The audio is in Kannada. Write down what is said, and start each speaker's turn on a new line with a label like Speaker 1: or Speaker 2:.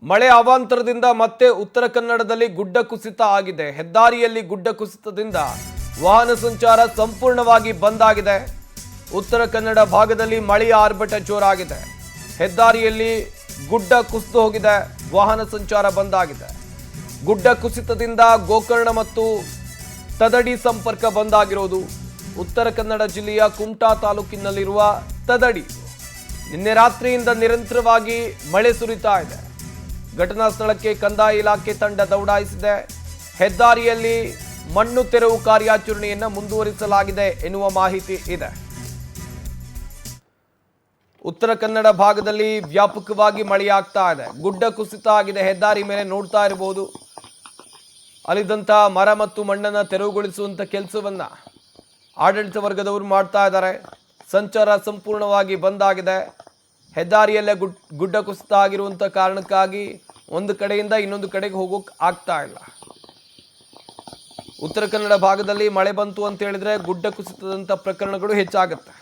Speaker 1: ಮಳೆ ಅವಾಂತರದಿಂದ ಮತ್ತೆ ಉತ್ತರ ಕನ್ನಡದಲ್ಲಿ ಗುಡ್ಡ ಕುಸಿತ ಆಗಿದೆ. ಹೆದ್ದಾರಿಯಲ್ಲಿ ಗುಡ್ಡ ಕುಸಿತದಿಂದ ವಾಹನ ಸಂಚಾರ ಸಂಪೂರ್ಣವಾಗಿ ಬಂದ್ ಆಗಿದೆ. ಉತ್ತರ ಕನ್ನಡ ಭಾಗದಲ್ಲಿ ಮಳೆಯ ಆರ್ಭಟ ಜೋರಾಗಿದೆ. ಹೆದ್ದಾರಿಯಲ್ಲಿ ಗುಡ್ಡ ಕುಸಿದು ಹೋಗಿದೆ, ವಾಹನ ಸಂಚಾರ ಬಂದ್ ಆಗಿದೆ. ಗುಡ್ಡ ಕುಸಿತದಿಂದ ಗೋಕರ್ಣ ಮತ್ತು ತದಡಿ ಸಂಪರ್ಕ ಬಂದ್ ಆಗಿರೋದು. ಉತ್ತರ ಕನ್ನಡ ಜಿಲ್ಲೆಯ ಕುಮಟಾ ತಾಲೂಕಿನಲ್ಲಿರುವ ತದಡಿ ನಿನ್ನೆ ರಾತ್ರಿಯಿಂದ ನಿರಂತರವಾಗಿ ಮಳೆ ಸುರಿತಾ ಇದೆ. ಘಟನಾ ಸ್ಥಳಕ್ಕೆ ಕಂದಾಯ ಇಲಾಖೆ ತಂಡ ದೌಡಾಯಿಸಿದೆ. ಹೆದ್ದಾರಿಯಲ್ಲಿ ಮಣ್ಣು ತೆರವು ಕಾರ್ಯಾಚರಣೆಯನ್ನು ಮುಂದುವರಿಸಲಾಗಿದೆ ಎನ್ನುವ ಮಾಹಿತಿ ಇದೆ. ಉತ್ತರ ಕನ್ನಡ ಭಾಗದಲ್ಲಿ ವ್ಯಾಪಕವಾಗಿ ಮಳೆಯಾಗ್ತಾ ಇದೆ. ಗುಡ್ಡ ಕುಸಿತ ಆಗಿದೆ. ಹೆದ್ದಾರಿ ಮೇಲೆ ನೋಡ್ತಾ ಇರಬಹುದು. ಅಲ್ಲಿದ್ದಂಥ ಮರ ಮತ್ತು ಮಣ್ಣನ್ನು ತೆರವುಗೊಳಿಸುವಂಥ ಕೆಲಸವನ್ನ ಆಡಳಿತ ವರ್ಗದವರು ಮಾಡ್ತಾ ಇದ್ದಾರೆ. ಸಂಚಾರ ಸಂಪೂರ್ಣವಾಗಿ ಬಂದ್ ಆಗಿದೆ. ಹೆದ್ದಾರಿಯಲ್ಲೇ ಗುಡ್ಡ ಕುಸಿತ ಆಗಿರುವಂಥ ಕಾರಣಕ್ಕಾಗಿ ಒಂದು ಕಡೆಯಿಂದ ಇನ್ನೊಂದು ಕಡೆಗೆ ಹೋಗೋಕೆ ಆಗ್ತಾ ಇಲ್ಲ. ಉತ್ತರ ಕನ್ನಡ ಭಾಗದಲ್ಲಿ ಮಳೆ ಬಂತು ಅಂತ ಹೇಳಿದ್ರೆ ಗುಡ್ಡ ಕುಸಿತದಂಥ ಪ್ರಕರಣಗಳು ಹೆಚ್ಚಾಗುತ್ತೆ.